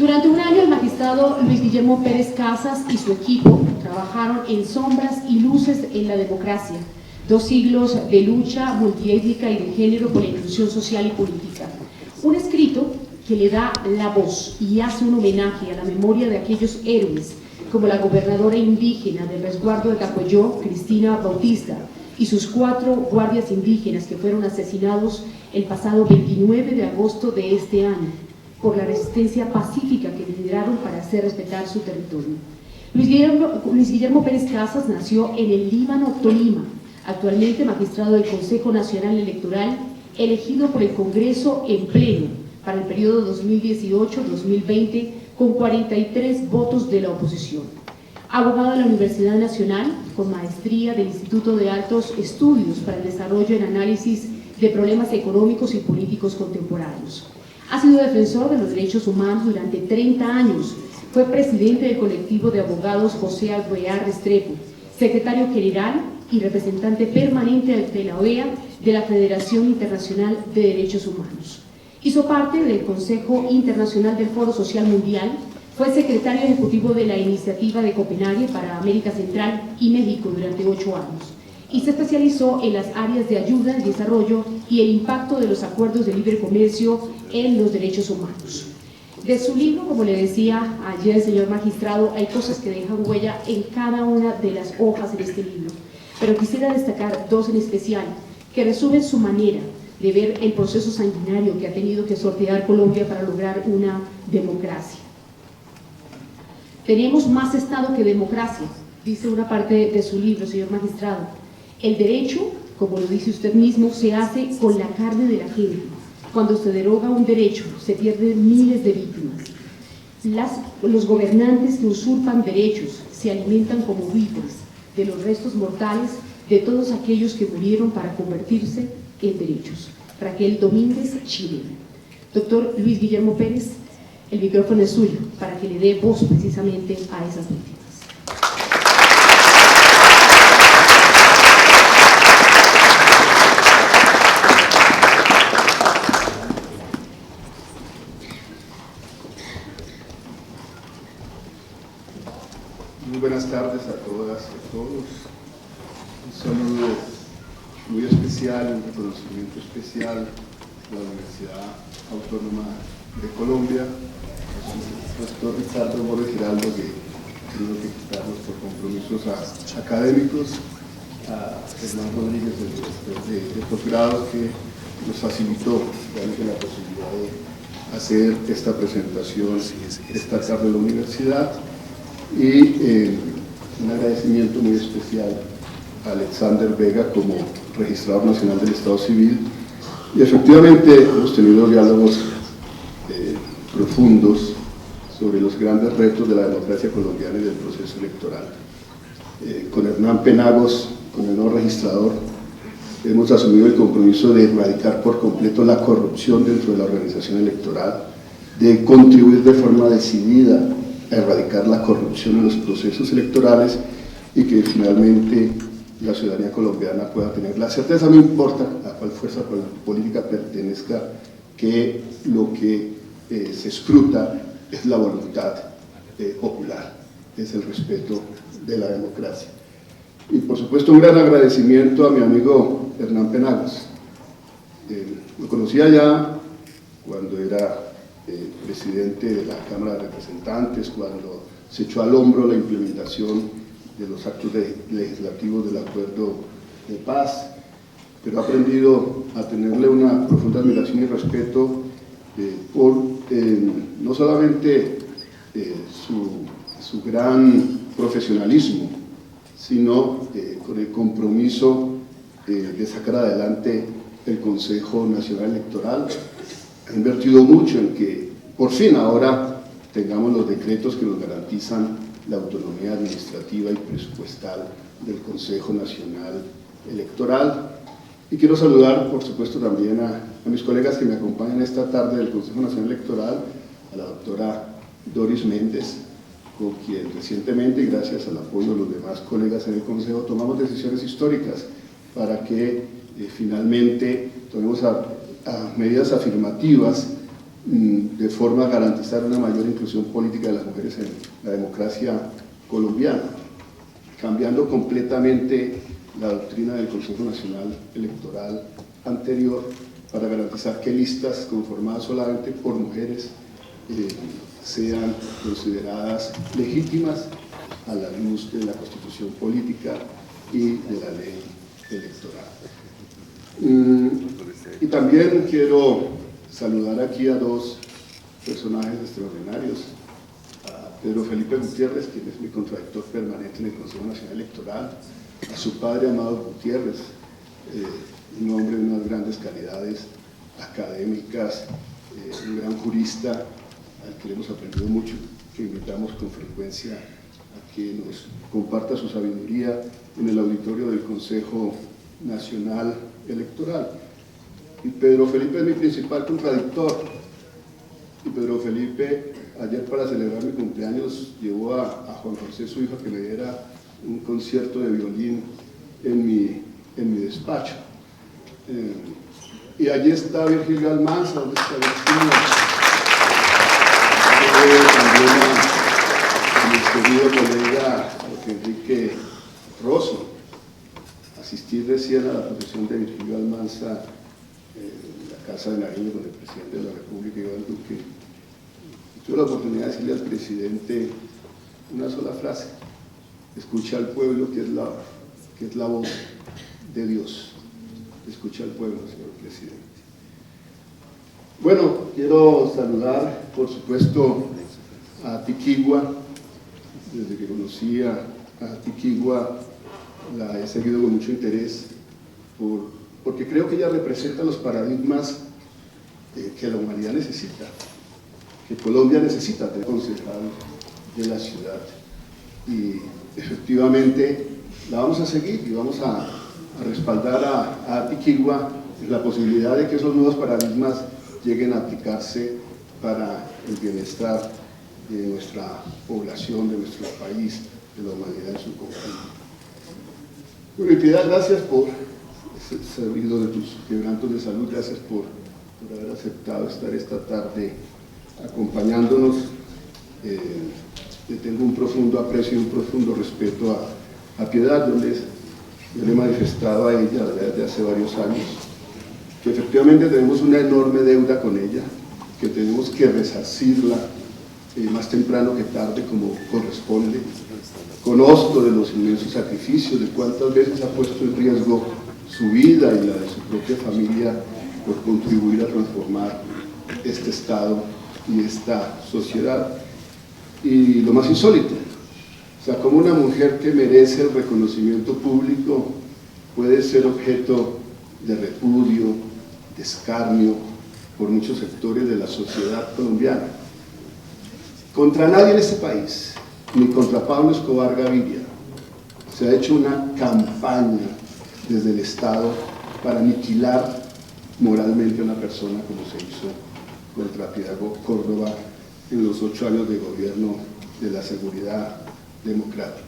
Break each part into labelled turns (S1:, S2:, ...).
S1: Durante un año el magistrado Luis Guillermo Pérez Casas y su equipo trabajaron en sombras y luces en la democracia, 2 siglos de lucha multiétnica y de género por la inclusión social y política. Un escrito que le da la voz y hace un homenaje a la memoria de aquellos héroes, como la gobernadora indígena del resguardo de Cacoyó, Cristina Bautista, y sus 4 guardias indígenas que fueron asesinados el pasado 29 de agosto de este año, por la resistencia pacífica que lideraron para hacer respetar su territorio. Luis Guillermo Pérez Casas nació en el Líbano, Tolima, actualmente magistrado del Consejo Nacional Electoral, elegido por el Congreso en pleno para el periodo 2018-2020 con 43 votos de la oposición. Abogado de la Universidad Nacional, con maestría del Instituto de Altos Estudios para el Desarrollo en Análisis de Problemas Económicos y Políticos Contemporáneos. Ha sido defensor de los derechos humanos durante 30 años. Fue presidente del colectivo de abogados José Alvear Restrepo, secretario general y representante permanente de la OEA de la Federación Internacional de Derechos Humanos. Hizo parte del Consejo Internacional del Foro Social Mundial, fue secretario ejecutivo de la Iniciativa de Copenhague para América Central y México durante 8 años. Y se especializó en las áreas de ayuda al desarrollo y el impacto de los acuerdos de libre comercio en los derechos humanos. De su libro, como le decía ayer el señor magistrado, hay cosas que dejan huella en cada una de las hojas de este libro, pero quisiera destacar 2 en especial, que resumen su manera de ver el proceso sanguinario que ha tenido que sortear Colombia para lograr una democracia. Tenemos más Estado que democracia, dice una parte de su libro, señor magistrado. El derecho, como lo dice usted mismo, se hace con la carne de la gente. Cuando se deroga un derecho, se pierden miles de víctimas. Los gobernantes que usurpan derechos se alimentan como víboras de los restos mortales de todos aquellos que murieron para convertirse en derechos. Raquel Domínguez, Chile. Doctor Luis Guillermo Pérez, el micrófono es suyo para que le dé voz precisamente a esas víctimas.
S2: Muy buenas tardes a todas y a todos. Un saludo muy especial, un reconocimiento especial a la Universidad Autónoma de Colombia, al doctor Ricardo Borges Giraldo, que tuvo que quitarnos por compromisos académicos, a Hernán Rodríguez de posgrado, que nos facilitó realmente la posibilidad de hacer esta presentación esta tarde en la universidad, y un agradecimiento muy especial a Alexander Vega como registrador nacional del Estado Civil. Y efectivamente hemos tenido diálogos profundos sobre los grandes retos de la democracia colombiana y del proceso electoral. Con Hernán Penagos, con el nuevo registrador, hemos asumido el compromiso de erradicar por completo la corrupción dentro de la organización electoral, de contribuir de forma decidida a erradicar la corrupción en los procesos electorales y que finalmente la ciudadanía colombiana pueda tener la certeza, no importa a cuál fuerza política pertenezca, que lo que se escruta es la voluntad popular, es el respeto de la democracia. Y por supuesto un gran agradecimiento a mi amigo Hernán Penagos. Lo conocía ya cuando era presidente de la Cámara de Representantes, cuando se echó al hombro la implementación de los actos legislativos del Acuerdo de Paz, pero he aprendido a tenerle una profunda admiración y respeto por no solamente su gran profesionalismo, sino con el compromiso de sacar adelante el Consejo Nacional Electoral. Ha invertido mucho en que por fin ahora tengamos los decretos que nos garantizan la autonomía administrativa y presupuestal del Consejo Nacional Electoral. Y quiero saludar, por supuesto, también a mis colegas que me acompañan esta tarde del Consejo Nacional Electoral, a la doctora Doris Méndez, con quien recientemente, y gracias al apoyo de los demás colegas en el Consejo, tomamos decisiones históricas para que finalmente tomemos medidas afirmativas de forma a garantizar una mayor inclusión política de las mujeres en la democracia colombiana, cambiando completamente la doctrina del Consejo Nacional Electoral anterior para garantizar que listas conformadas solamente por mujeres sean consideradas legítimas a la luz de la Constitución política y de la ley electoral. Y también quiero saludar aquí a dos personajes extraordinarios, a Pedro Felipe Gutiérrez, quien es mi contradictor permanente en el Consejo Nacional Electoral, a su padre Amado Gutiérrez, un hombre de unas grandes calidades académicas, un gran jurista al que hemos aprendido mucho, que invitamos con frecuencia a que nos comparta su sabiduría en el auditorio del Consejo Nacional Electoral. Y Pedro Felipe es mi principal contradictor. Y Pedro Felipe, ayer para celebrar mi cumpleaños, llevó a Juan José, su hijo, a que me diera un concierto de violín en mi despacho. Y allí está Virgilio Almanza, donde está Virgilio. También a mi querido colega Enrique Rosso. Asistí recién a la procesión de Virgilio Almanza en la Casa de Nariño con el presidente de la República, Iván Duque. Tuve la oportunidad de decirle al presidente una sola frase: escucha al pueblo, que es la voz de Dios. Escucha al pueblo, señor presidente. Bueno, quiero saludar, por supuesto, a Tiquigua. Desde que conocí a Tiquigua la he seguido con mucho interés, porque creo que ella representa los paradigmas que la humanidad necesita, que Colombia necesita de concejal de la ciudad. Y efectivamente la vamos a seguir y vamos a respaldar a Tiquigua en la posibilidad de que esos nuevos paradigmas lleguen a aplicarse para el bienestar de nuestra población, de nuestro país, de la humanidad en su conjunto. Bueno, y Piedad, gracias por sabido de tus quebrantos de salud, gracias por haber aceptado estar esta tarde acompañándonos. Le tengo un profundo aprecio y un profundo respeto a Piedad. Yo le he manifestado a ella desde hace varios años que efectivamente tenemos una enorme deuda con ella, que tenemos que resarcirla más temprano que tarde, como corresponde. Conozco de los inmensos sacrificios, de cuántas veces ha puesto en riesgo su vida y la de su propia familia por contribuir a transformar este Estado y esta sociedad. Y lo más insólito, o sea, como una mujer que merece el reconocimiento público puede ser objeto de repudio, de escarnio por muchos sectores de la sociedad colombiana. Contra nadie en este país, ni contra Pablo Escobar Gaviria, se ha hecho una campaña desde el Estado para aniquilar moralmente a una persona, como se hizo contra Piedad Córdoba en los 8 años de gobierno de la seguridad democrática.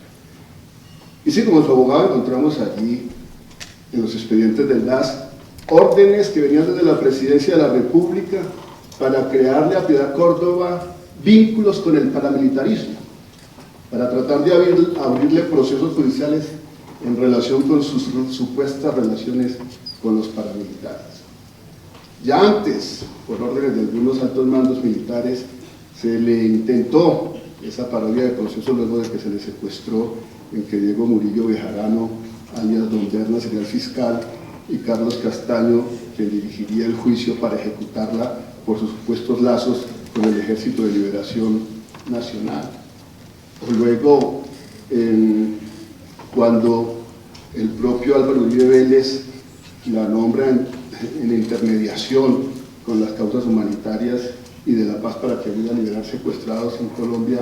S2: Y sí, como su abogado encontramos allí en los expedientes del DAS órdenes que venían desde la Presidencia de la República para crearle a Piedad Córdoba vínculos con el paramilitarismo, para tratar de abrirle procesos judiciales en relación con sus supuestas relaciones con los paramilitares. Ya antes, por órdenes de algunos altos mandos militares, se le intentó esa parodia de proceso luego de que se le secuestró, en que Diego Murillo Bejarano, alias Don Berna, sería el fiscal, y Carlos Castaño, quien dirigiría el juicio para ejecutarla por sus supuestos lazos con el Ejército de Liberación Nacional. Luego, cuando el propio Álvaro Uribe Vélez la nombra en intermediación con las causas humanitarias y de la paz para que ayude a liberar secuestrados en Colombia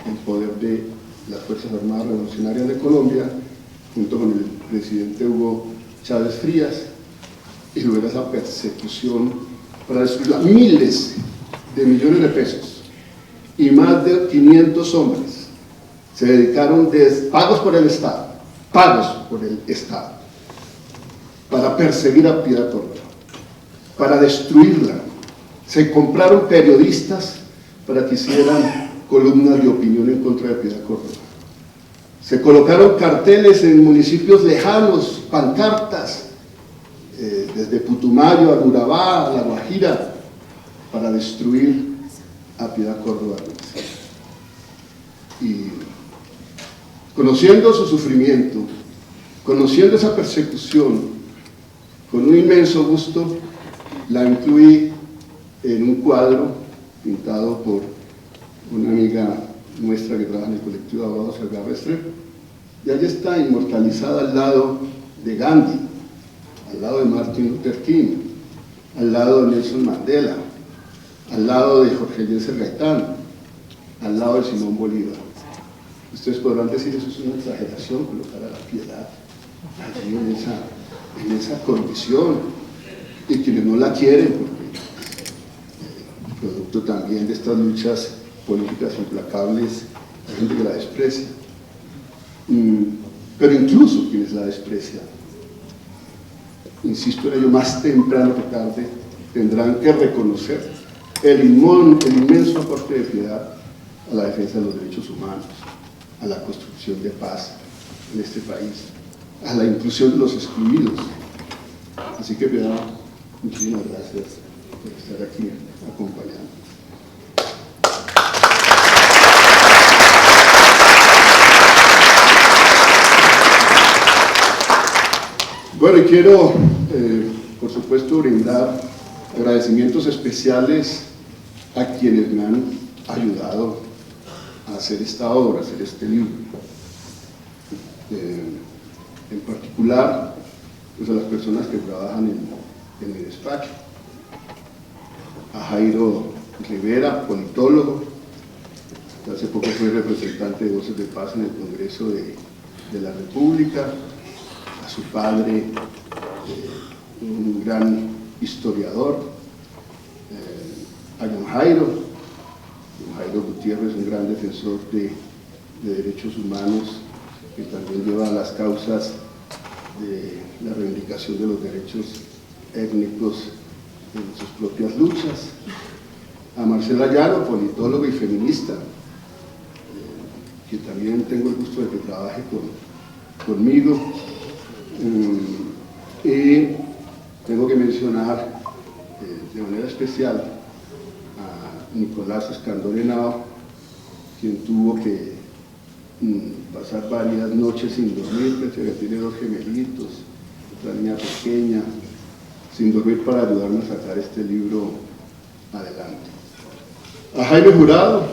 S2: en poder de las Fuerzas Armadas Revolucionarias de Colombia, junto con el presidente Hugo Chávez Frías, y luego esa persecución para destruir miles de millones de pesos y más de 500 hombres se dedicaron, pagos por el Estado, para perseguir a Piedad Córdoba, para destruirla, Se compraron periodistas para que hicieran columnas de opinión en contra de Piedad Córdoba. Se colocaron carteles en municipios lejanos, pancartas, desde Putumayo a Urabá, a La Guajira, para destruir a Piedad Córdoba. Y conociendo su sufrimiento, conociendo esa persecución, con un inmenso gusto, la incluí en un cuadro pintado por una amiga nuestra que trabaja en el colectivo de abogados Salgado Restrepo, y allí está inmortalizada al lado de Gandhi, al lado de Martin Luther King, al lado de Nelson Mandela, al lado de Jorge Eliezer Gaitán, al lado de Simón Bolívar. Ustedes podrán decir, eso es una exageración, colocar a la Piedad allí en esa condición, y quienes no la quieren, porque producto también de estas luchas políticas implacables, hay gente que la desprecia. Pero incluso quienes la desprecian, insisto en ello, más temprano que tarde, tendrán que reconocer el inmenso aporte de Piedad a la defensa de los derechos humanos, a la construcción de paz en este país, a la inclusión de los excluidos. Así que Piedad, muchísimas gracias por estar aquí acompañando. Bueno, y quiero, por supuesto, brindar agradecimientos especiales a quienes me han ayudado a hacer esta obra, a hacer este libro. En particular, pues a las personas que trabajan en mi despacho. A Jairo Rivera, politólogo, que hace poco fue representante de Voces de Paz en el Congreso de la República. A su padre, un gran historiador, a don Jairo Gutiérrez, un gran defensor de derechos humanos, que también lleva las causas de la reivindicación de los derechos étnicos en sus propias luchas. A Marcela Llano, politóloga y feminista, que también tengo el gusto de que trabaje conmigo. Y tengo que mencionar de manera especial a Nicolás Escandón Henao, quien tuvo que pasar varias noches sin dormir, que tiene dos gemelitos, otra niña pequeña, sin dormir, para ayudarme a sacar este libro adelante. A Jaime Jurado,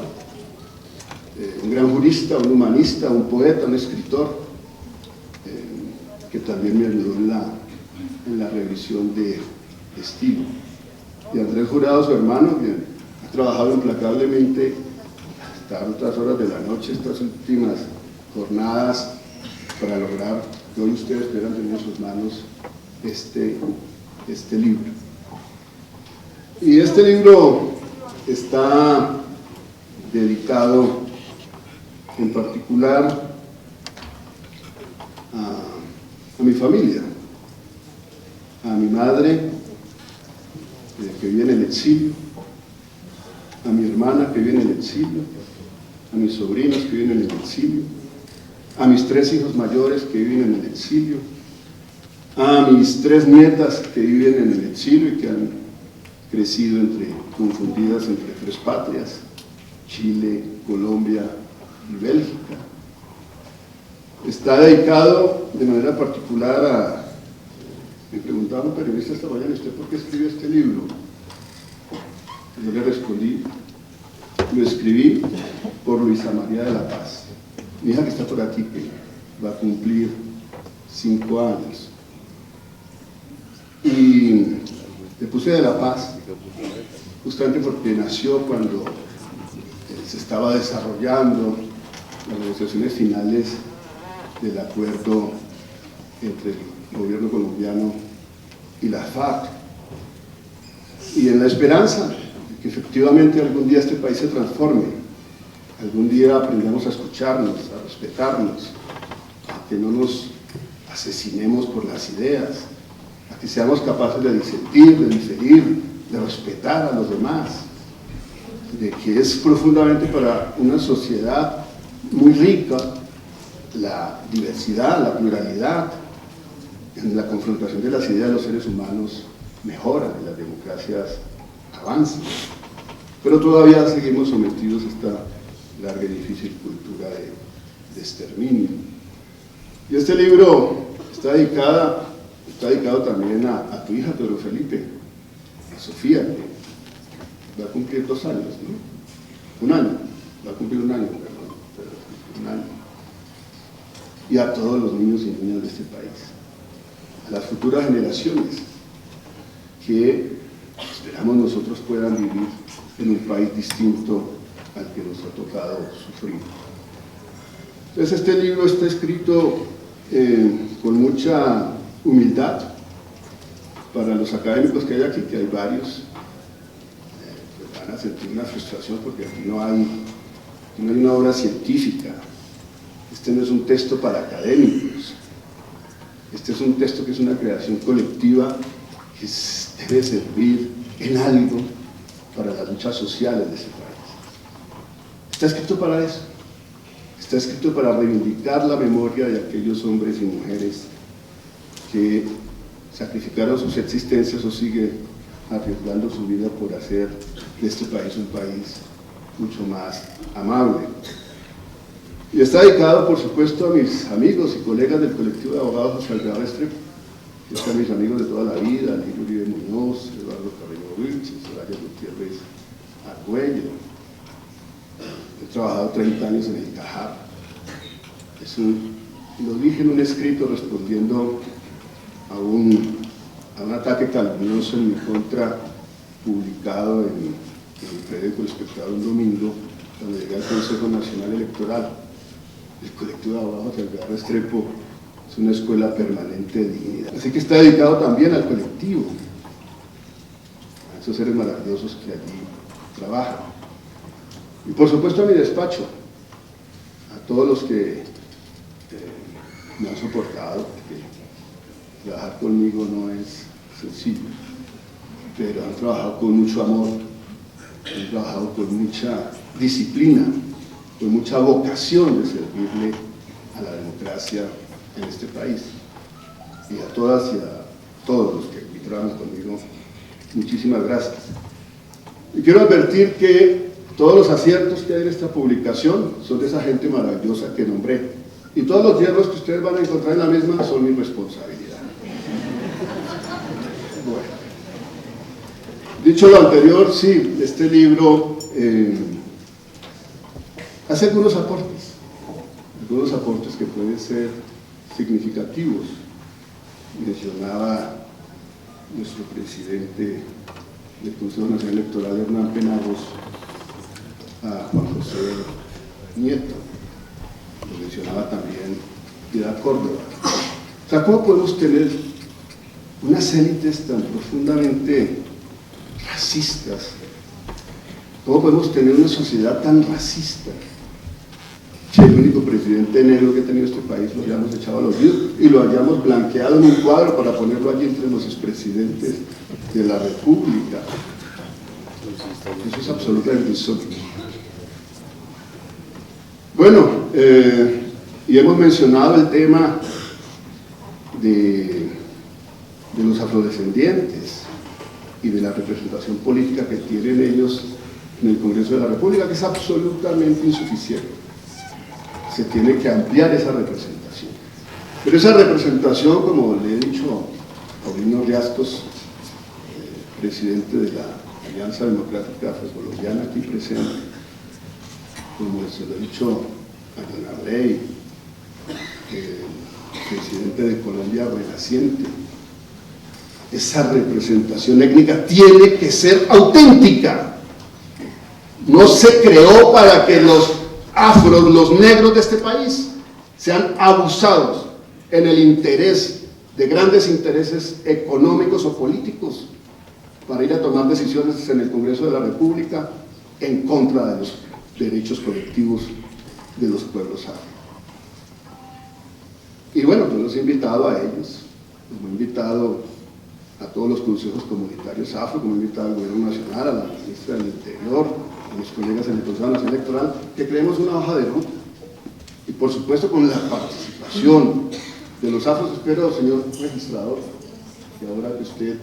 S2: un gran jurista, un humanista, un poeta, un escritor, que también me ayudó en la revisión de estilo. Y Andrés Jurado, su hermano, que ha trabajado implacablemente hasta altas horas de la noche, estas últimas jornadas, para lograr que hoy ustedes puedan tener en sus manos este libro. Y este libro está dedicado en particular a mi familia, a mi madre, que vive en el exilio, a mi hermana que vive en el exilio, a mis sobrinos que viven en el exilio, a mis 3 hijos mayores que viven en el exilio, a mis 3 nietas que viven en el exilio y que han crecido confundidas entre 3 patrias, Chile, Colombia y Bélgica. Está dedicado de manera particular me preguntaba un periodista esta mañana, ¿usted por qué escribió este libro? Yo le respondí, lo escribí por Luisa María de la Paz, mi hija que está por aquí, que va a cumplir 5 años. Y le puse de la Paz, justamente porque nació cuando se estaba desarrollando las negociaciones finales del acuerdo entre el gobierno colombiano y la FARC, y en la esperanza de que efectivamente algún día este país se transforme, algún día aprendamos a escucharnos, a respetarnos, a que no nos asesinemos por las ideas, a que seamos capaces de disentir, de diferir, de respetar a los demás, de que es profundamente para una sociedad muy rica la diversidad, la pluralidad, en la confrontación de las ideas de los seres humanos mejoran y las democracias avanzan. Pero todavía seguimos sometidos a esta larga y difícil cultura de exterminio. Y este libro está dedicado también a tu hija, Pedro Felipe, a Sofía, que va a cumplir 2 años, ¿no? 1 año, va a cumplir 1 año, perdón, 1 año. Y a todos los niños y niñas de este país, a las futuras generaciones que esperamos nosotros puedan vivir en un país distinto al que nos ha tocado sufrir. Entonces este libro está escrito con mucha humildad para los académicos que hay aquí, que hay varios, pues van a sentir una frustración porque aquí no hay una obra científica. Este no es un texto para académicos, este es un texto que es una creación colectiva que debe servir en algo para las luchas sociales de ese país. Está escrito para eso, está escrito para reivindicar la memoria de aquellos hombres y mujeres que sacrificaron sus existencias o siguen arriesgando su vida por hacer de este país un país mucho más amable. Y está dedicado, por supuesto, a mis amigos y colegas del colectivo de abogados José Alvear Restrepo, que están mis amigos de toda la vida, Lirio Uribe Muñoz, Eduardo Carreño Vilches, Soraya Gutiérrez Argüello. He trabajado 30 años en el CAJAR. Lo dije en un escrito respondiendo a un ataque calumnioso en mi contra, publicado en el periódico El Espectador un domingo, cuando llegué al Consejo Nacional Electoral. El colectivo de abogados José Alvear Restrepo es una escuela permanente de dignidad. Así que está dedicado también al colectivo, a esos seres maravillosos que allí trabajan. Y por supuesto a mi despacho, a todos los que me han soportado, porque trabajar conmigo no es sencillo, pero han trabajado con mucho amor, han trabajado con mucha disciplina, con mucha vocación de servirle a la democracia en este país. Y a todas y a todos los que aquí trabajan conmigo, muchísimas gracias. Y quiero advertir que todos los aciertos que hay en esta publicación son de esa gente maravillosa que nombré. Y todos los hierros que ustedes van a encontrar en la misma son mi responsabilidad. Bueno. Dicho lo anterior, sí, este libro hace algunos aportes que pueden ser significativos. Mencionaba nuestro presidente del Consejo Nacional Electoral, Hernán Penagos, a Juan José Nieto. Lo mencionaba también Piedad Córdoba. O sea, ¿cómo podemos tener unas élites tan profundamente racistas? ¿Cómo podemos tener una sociedad tan racista? Si el único presidente negro que ha tenido este país lo hayamos echado a los ríos y lo hayamos blanqueado en un cuadro para ponerlo allí entre los expresidentes de la República. Eso es absolutamente insólito. Bueno, y hemos mencionado el tema de los afrodescendientes y de la representación política que tienen ellos en el Congreso de la República, que es absolutamente insuficiente. Se tiene que ampliar esa representación. Pero esa representación, como le he dicho a Paulino Riascos, presidente de la Alianza Democrática Afrocolombiana aquí presente, como se lo he dicho a Don Abrey, presidente de Colombia Renaciente, esa representación étnica tiene que ser auténtica. No se creó para que los afros, los negros de este país, sean abusados en el interés de grandes intereses económicos o políticos para ir a tomar decisiones en el Congreso de la República en contra de los derechos colectivos de los pueblos afro. Y bueno, yo los he invitado a ellos, los he invitado a todos los consejos comunitarios afro, como invitado al Gobierno Nacional, a la ministra del Interior, a mis colegas en el Consejo Nacional Electoral, que creemos una hoja de ruta. Y por supuesto con la participación de los afros. Espero, señor registrador, que ahora que usted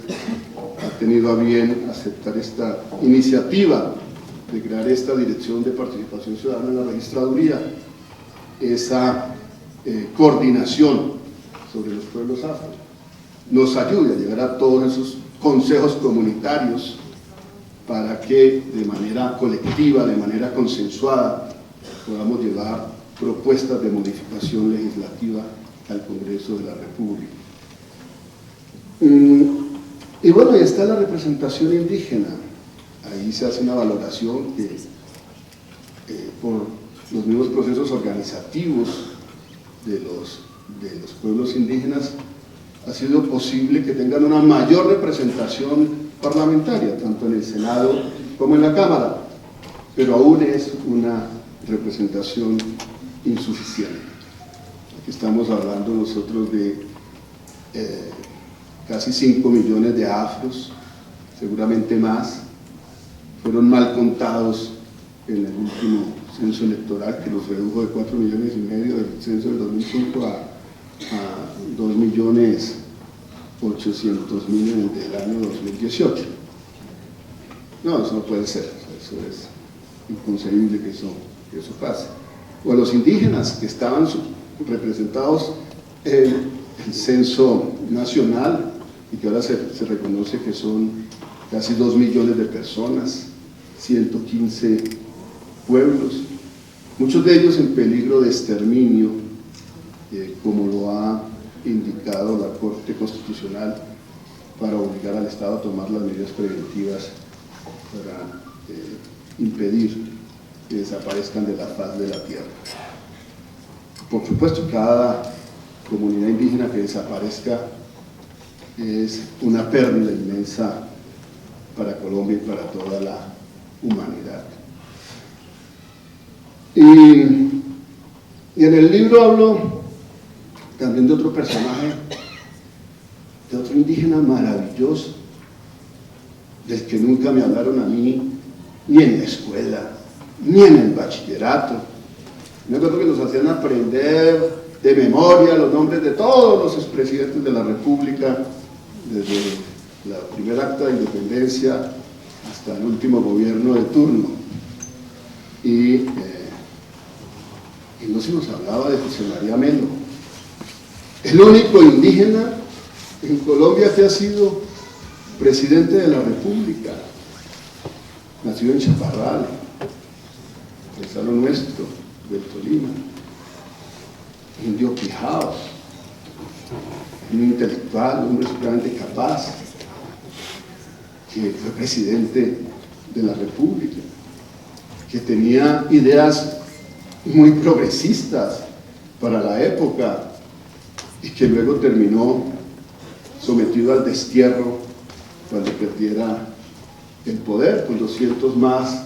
S2: ha tenido a bien aceptar esta iniciativa de crear esta Dirección de Participación Ciudadana en la Registraduría, esa coordinación sobre los pueblos afros, nos ayude a llegar a todos esos consejos comunitarios para que de manera colectiva, de manera consensuada, podamos llevar propuestas de modificación legislativa al Congreso de la República. Y bueno, ahí está la representación indígena. Ahí se hace una valoración que por los mismos procesos organizativos de los pueblos indígenas ha sido posible que tengan una mayor representación parlamentaria, tanto en el Senado como en la Cámara, pero aún es una representación insuficiente. Aquí estamos hablando nosotros de casi 5 millones de afros, seguramente más, fueron mal contados en el último censo electoral, que los redujo de 4,5 millones del censo del 2005 a 2,8 millones del año 2018. No, eso no puede ser, eso es inconcebible que eso pase. O a los indígenas que estaban representados en el censo nacional y que ahora se reconoce que son casi 2 millones de personas, 115 pueblos, muchos de ellos en peligro de exterminio, como lo ha indicado la Corte Constitucional, para obligar al Estado a tomar las medidas preventivas para impedir que desaparezcan de la faz de la tierra. Por supuesto, cada comunidad indígena que desaparezca es una pérdida inmensa para Colombia y para toda la humanidad. Y en el libro hablo también de otro personaje, de otro indígena maravilloso, del que nunca me hablaron a mí, ni en la escuela, ni en el bachillerato. Me acuerdo que nos hacían aprender de memoria los nombres de todos los expresidentes de la República, desde la primera acta de independencia hasta el último gobierno de turno. Y no se nos hablaba de José María Melo, el único indígena en Colombia que ha sido presidente de la República, nacido en Chaparral, paisano nuestro, del Tolima, indio Quijao, un intelectual, un hombre supremamente capaz, que fue presidente de la República, que tenía ideas muy progresistas para la época y que luego terminó sometido al destierro cuando perdiera el poder, con 200 más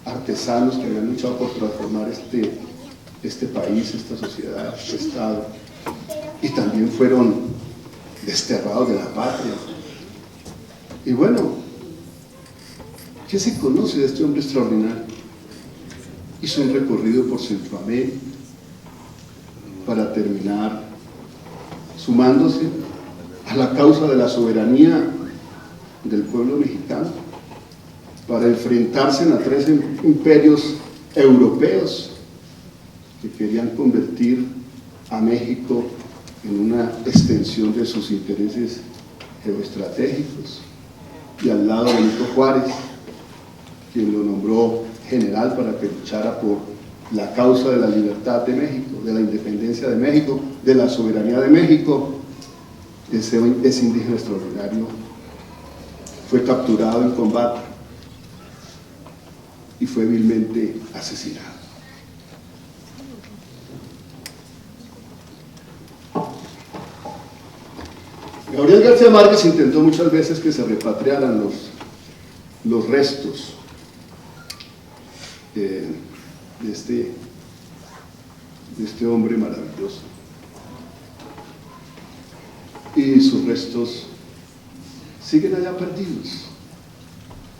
S2: artesanos que habían luchado por transformar este país, esta sociedad, este Estado, y también fueron desterrados de la patria. Y bueno, ¿qué se conoce de este hombre extraordinario? Hizo un recorrido por Centroamérica para terminar sumándose a la causa de la soberanía del pueblo mexicano, para enfrentarse a 3 imperios europeos que querían convertir a México en una extensión de sus intereses geoestratégicos, y al lado Benito Juárez, quien lo nombró general para que luchara por la causa de la libertad de México, de la independencia de México, de la soberanía de México. Ese indígena extraordinario fue capturado en combate y fue vilmente asesinado. Gabriel García Márquez intentó muchas veces que se repatriaran los restos de este hombre maravilloso, y sus restos siguen allá perdidos,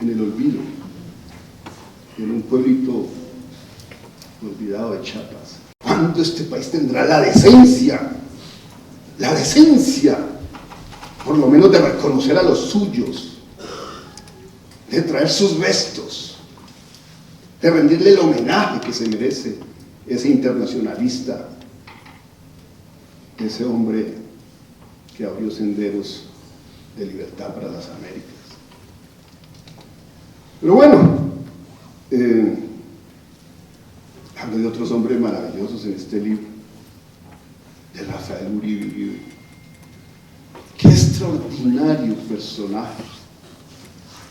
S2: en el olvido, en un pueblito olvidado de Chiapas. ¿Cuándo este país tendrá la decencia, por lo menos de reconocer a los suyos, de traer sus restos, de rendirle el homenaje que se merece ese internacionalista, ese hombre que abrió senderos de libertad para las Américas? Pero bueno, hablo de otros hombres maravillosos en este libro, de Rafael Uribe Uribe. Qué extraordinario personaje,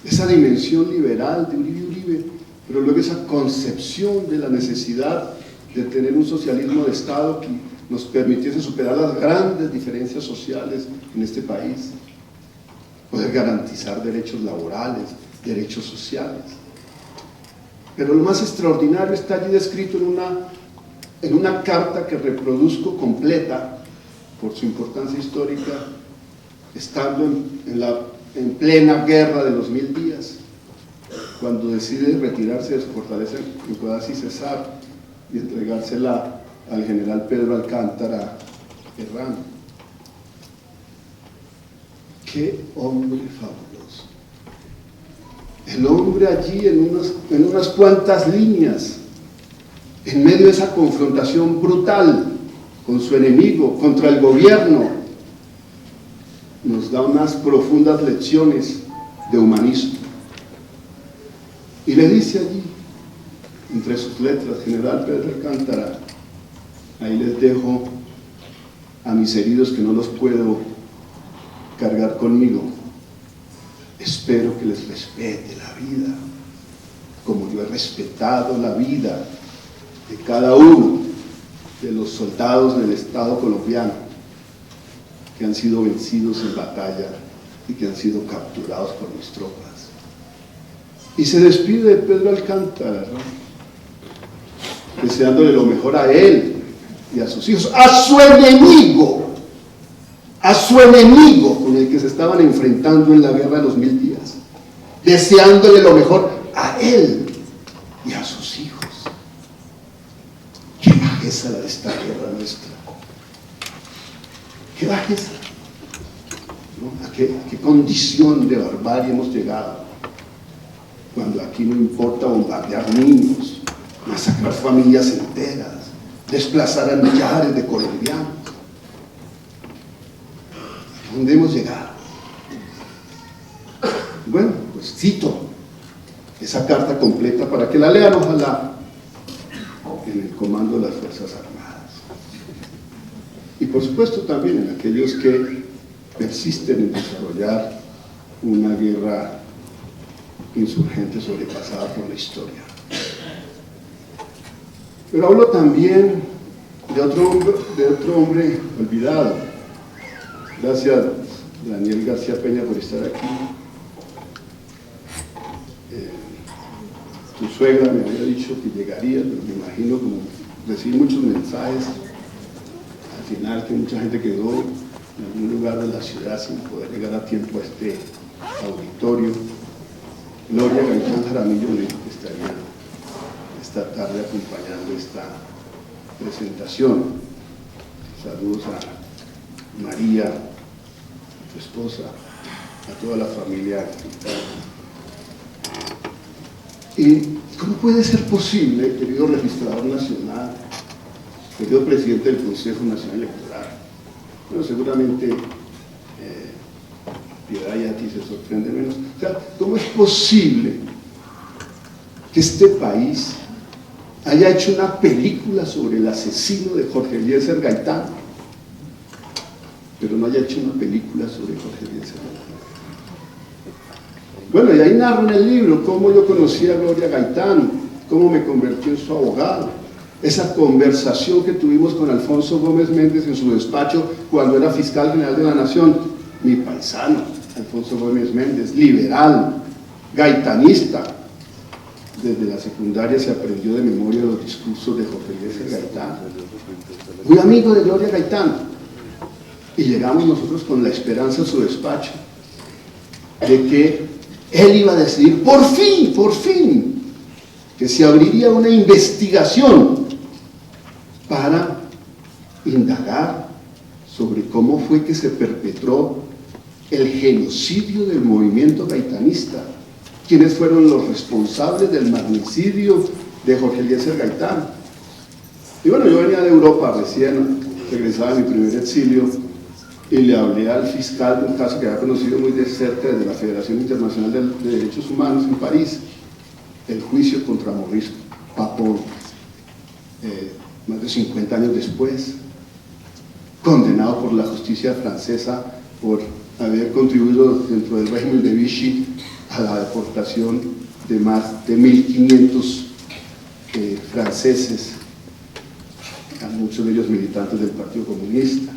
S2: esa dimensión liberal de Uribe Uribe, pero luego esa concepción de la necesidad de tener un socialismo de Estado que nos permitiese superar las grandes diferencias sociales en este país, poder garantizar derechos laborales, derechos sociales. Pero lo más extraordinario está allí descrito en una carta que reproduzco completa por su importancia histórica, estando en plena guerra de los 1000 días, cuando decide retirarse de su fortaleza en Codazzi y Cesar y entregársela al general Pedro Alcántara Herrán. ¡Qué hombre fabuloso! El hombre allí en unas cuantas líneas, en medio de esa confrontación brutal con su enemigo, contra el gobierno, nos da unas profundas lecciones de humanismo. Y le dice allí, entre sus letras, general Pedro Alcántara, ahí les dejo a mis heridos que no los puedo cargar conmigo. Espero que les respete la vida, como yo he respetado la vida de cada uno de los soldados del Estado colombiano que han sido vencidos en batalla y que han sido capturados por mis tropas. Y se despide de Pedro Alcántara, ¿no?, deseándole lo mejor a él y a sus hijos, a su enemigo con el que se estaban enfrentando en la guerra de los 1000 días, deseándole lo mejor a él y a sus hijos. Qué bajeza la de esta guerra nuestra, qué bajeza, ¿no? ¿A qué condición de barbarie hemos llegado, cuando aquí no importa bombardear niños, masacrar familias enteras, desplazar a millares de colombianos? ¿A dónde hemos llegado? Bueno, pues cito esa carta completa para que la lean, ojalá, en el comando de las Fuerzas Armadas. Y por supuesto también en aquellos que persisten en desarrollar una guerra insurgente sobrepasada por la historia. Pero hablo también de otro hombre olvidado. Gracias, Daniel García Peña, por estar aquí. Tu suegra me había dicho que llegaría, pero me imagino, como recibí muchos mensajes, al final que mucha gente quedó en algún lugar de la ciudad sin poder llegar a tiempo a este auditorio. Gloria Gaitán Jaramillo me dijo que estaría esta tarde acompañando esta presentación. Saludos a María, tu esposa, a toda la familia. ¿Y cómo puede ser posible, querido registrador nacional, querido presidente del Consejo Nacional Electoral? Bueno, seguramente Piedad y a ti se sorprende menos. O sea, ¿cómo es posible que este país haya hecho una película sobre el asesino de Jorge Eliezer Gaitán, pero no haya hecho una película sobre Jorge Eliezer Gaitán? Bueno, y ahí narro en el libro cómo yo conocí a Gloria Gaitán, cómo me convertí en su abogado, esa conversación que tuvimos con Alfonso Gómez Méndez en su despacho cuando era fiscal general de la Nación, mi paisano, Alfonso Gómez Méndez, liberal, gaitanista. Desde la secundaria se aprendió de memoria los discursos de Jorge Eliezer Gaitán, muy amigo de Gloria Gaitán. Y llegamos nosotros con la esperanza a su despacho, de que él iba a decidir por fin, que se abriría una investigación para indagar sobre cómo fue que se perpetró el genocidio del movimiento gaitanista, quiénes fueron los responsables del magnicidio de Jorge Eliezer Gaitán. Y bueno, yo venía de Europa, recién regresaba de mi primer exilio, y le hablé al fiscal de un caso que había conocido muy de cerca desde la Federación Internacional de Derechos Humanos en París, el juicio contra Maurice Papon, más de 50 años después, condenado por la justicia francesa por haber contribuido dentro del régimen de Vichy a la deportación de más de 1.500 franceses, muchos de ellos militantes del Partido Comunista,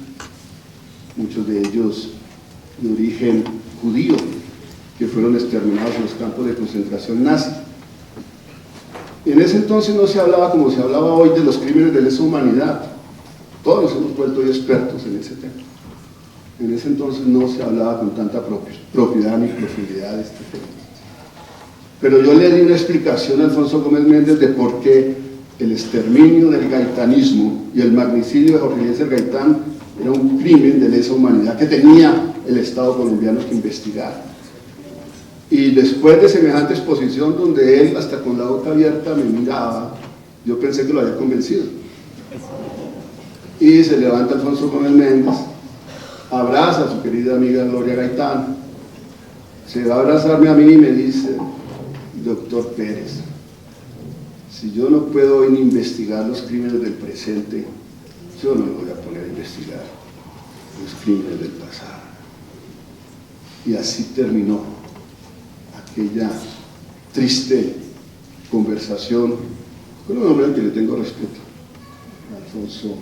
S2: muchos de ellos de origen judío, que fueron exterminados en los campos de concentración nazi. En ese entonces no se hablaba como se hablaba hoy de los crímenes de lesa humanidad. Todos nos hemos vuelto hoy expertos en ese tema. En ese entonces no se hablaba con tanta propiedad ni profundidad de este tema. Pero yo le di una explicación a Alfonso Gómez Méndez de por qué el exterminio del gaitanismo y el magnicidio de Jorge Eliezer Gaitán era un crimen de lesa humanidad que tenía el Estado colombiano que investigar. Y después de semejante exposición, donde él hasta con la boca abierta me miraba, yo pensé que lo había convencido. Y se levanta Alfonso Gómez Méndez, abraza a su querida amiga Gloria Gaitán, se va a abrazarme a mí y me dice: doctor Pérez, si yo no puedo hoy ni investigar los crímenes del presente, yo no me voy a poner a investigar los crímenes del pasado. Y así terminó aquella triste conversación con un hombre al que le tengo respeto, Alfonso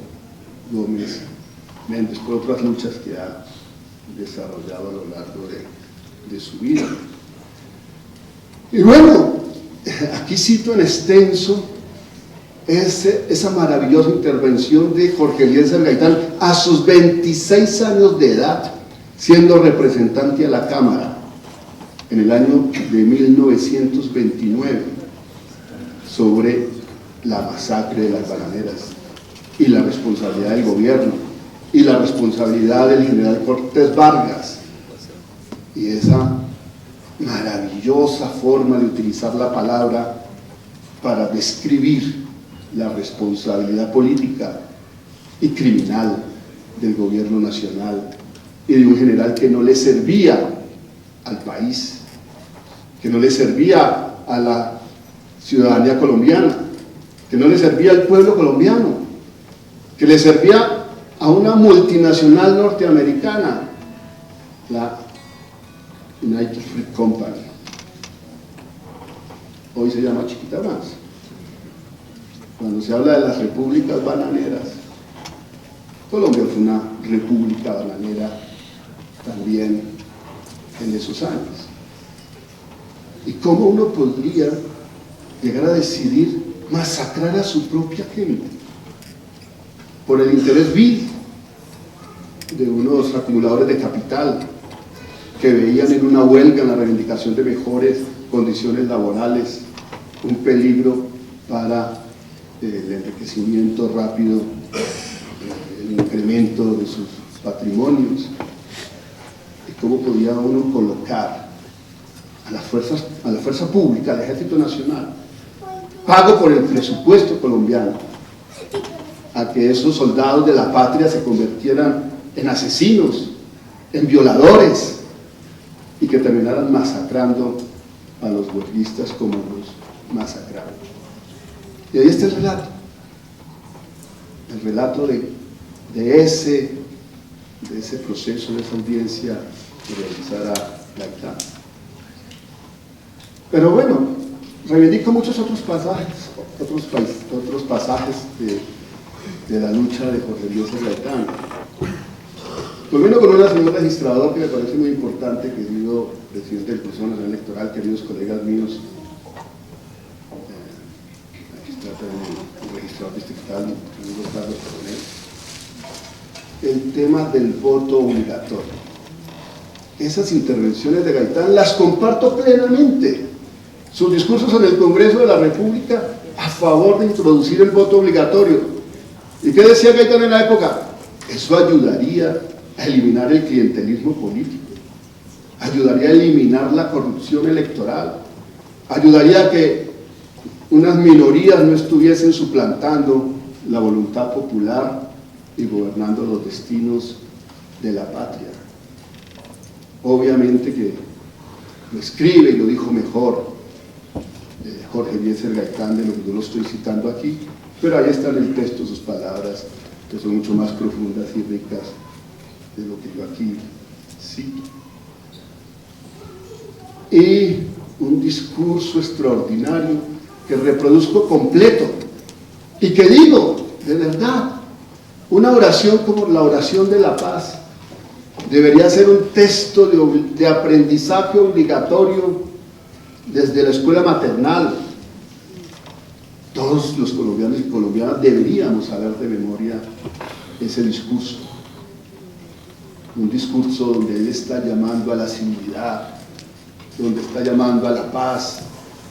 S2: Gómez Méndez, por otras luchas que ha desarrollado a lo largo de su vida. Y bueno, aquí cito en extenso esa maravillosa intervención de Jorge Eliezer Gaitán a sus 26 años de edad, siendo representante a la Cámara en el año de 1929, sobre la masacre de las bananeras y la responsabilidad del gobierno y la responsabilidad del general Cortés Vargas, y esa maravillosa forma de utilizar la palabra para describir la responsabilidad política y criminal del gobierno nacional y de un general que no le servía al país, que no le servía a la ciudadanía colombiana, que no le servía al pueblo colombiano, que le servía a una multinacional norteamericana, la United Fruit Company, hoy se llama Chiquita Más. Cuando se habla de las repúblicas bananeras, Colombia fue una república bananera también en esos años. ¿Y cómo uno podría llegar a decidir masacrar a su propia gente por el interés vil de unos acumuladores de capital que veían en una huelga, en la reivindicación de mejores condiciones laborales, un peligro para el enriquecimiento rápido, el incremento de sus patrimonios? ¿Y cómo podía uno colocar a la fuerza pública, al Ejército Nacional, pago por el presupuesto colombiano, a que esos soldados de la patria se convirtieran en asesinos, en violadores, y que terminaran masacrando a los huelguistas como los masacraron? Y ahí está el relato de ese proceso, de esa audiencia que realizara Gaitán. Pero bueno, reivindico muchos otros pasajes, otros pasajes de la lucha de Jorge Eliezer Gaitán. Culmino con una señor registrador que me parece muy importante, querido presidente del Consejo Nacional Electoral, queridos colegas míos. Aquí está el registrador distrital, querido Carlos Coronel. El tema del voto obligatorio. esas intervenciones de Gaitán las comparto plenamente. Sus discursos en el Congreso de la República a favor de introducir el voto obligatorio. ¿Y qué decía Gaitán en la época? Eso ayudaría a eliminar el clientelismo político, ayudaría a eliminar la corrupción electoral, ayudaría a que unas minorías no estuviesen suplantando la voluntad popular y gobernando los destinos de la patria. Obviamente que lo escribe y lo dijo mejor Jorge Eliezer Gaitán, de lo que yo lo estoy citando aquí, pero ahí está en el texto sus palabras, que son mucho más profundas y ricas de lo que yo aquí cito. Y un discurso extraordinario que reproduzco completo y que digo, de verdad, una oración como la oración de la paz debería ser un texto de aprendizaje obligatorio desde la escuela maternal. Todos los colombianos y colombianas deberíamos saber de memoria ese discurso. Un discurso donde él está llamando a la civilidad, donde está llamando a la paz,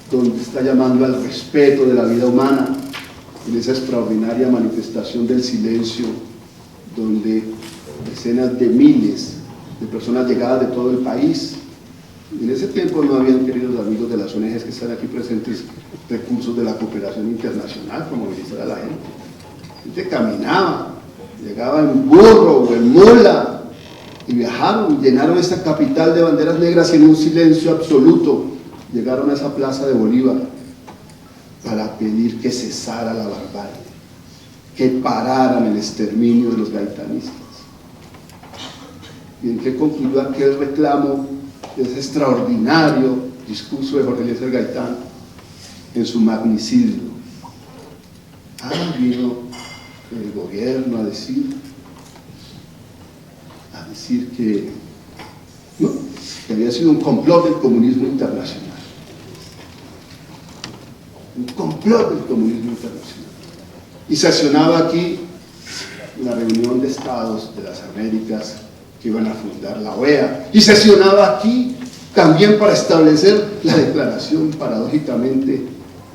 S2: donde está llamando al respeto de la vida humana, en esa extraordinaria manifestación del silencio, donde decenas de miles de personas llegadas de todo el país. En ese tiempo no habían, queridos amigos de las ONGs que están aquí presentes, recursos de la cooperación internacional para movilizar a la gente. La gente caminaba, llegaba en burro o en mula y viajaron, llenaron esta capital de banderas negras en un silencio absoluto. Llegaron a esa plaza de Bolívar para pedir que cesara la barbarie, que pararan el exterminio de los gaitanistas. ¿Y en qué concluyó aquel reclamo de ese extraordinario discurso de Jorge Eliezer Gaitán? En su magnicidio. Vino el gobierno a decir que no, que había sido un complot del comunismo internacional. Un complot del comunismo internacional. Y sesionaba aquí la reunión de estados de las Américas que iban a fundar la OEA. Y sesionaba aquí también para establecer la declaración, paradójicamente,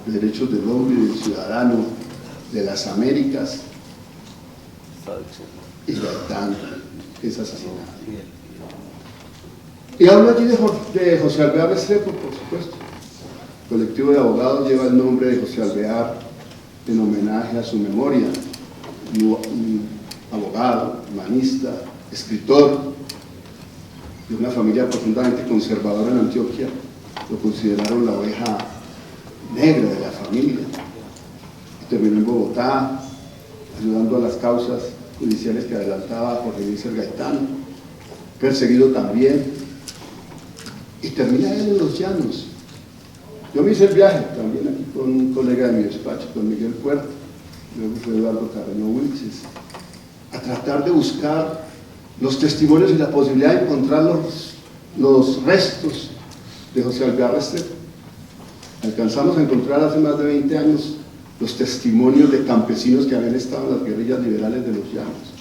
S2: de derechos del hombre y del ciudadano de las Américas. Y Gaitán es asesinado. Y hablo allí de José Alvear Restrepo, por supuesto. El colectivo de abogados lleva el nombre de José Alvear en homenaje a su memoria. Un abogado, humanista, escritor, de una familia profundamente conservadora en Antioquia. Lo consideraron la oveja negra de la familia. Terminó en Bogotá, ayudando a las causas judiciales que adelantaba Jorge Eliezer Gaitán, perseguido también, y termina él en los llanos. Yo me hice el viaje también aquí con un colega de mi despacho, con Miguel Puerto, luego fue Eduardo Carreño Wilches, a tratar de buscar los testimonios y la posibilidad de encontrar los restos de José Alvear Restrepo. Alcanzamos a encontrar hace más de 20 años los testimonios de campesinos que habían estado en las guerrillas liberales de los llanos,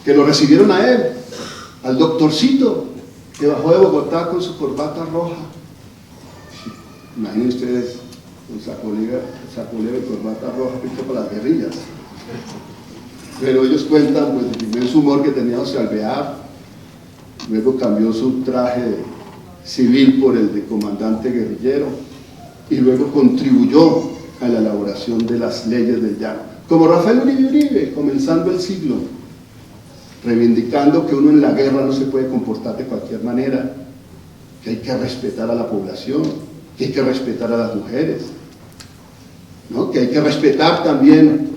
S2: que lo recibieron a él, al doctorcito, que bajó de Bogotá con su corbata roja. Imaginen ustedes, con sapolera y corbata roja pinta para las guerrillas. Pero ellos cuentan pues el inmenso humor que tenía José Alvear. Luego cambió su traje civil por el de comandante guerrillero y luego contribuyó a la elaboración de las leyes del llano, como Rafael Uribe, comenzando el siglo, reivindicando que uno en la guerra no se puede comportar de cualquier manera, que hay que respetar a la población, que hay que respetar a las mujeres, ¿no? Que hay que respetar también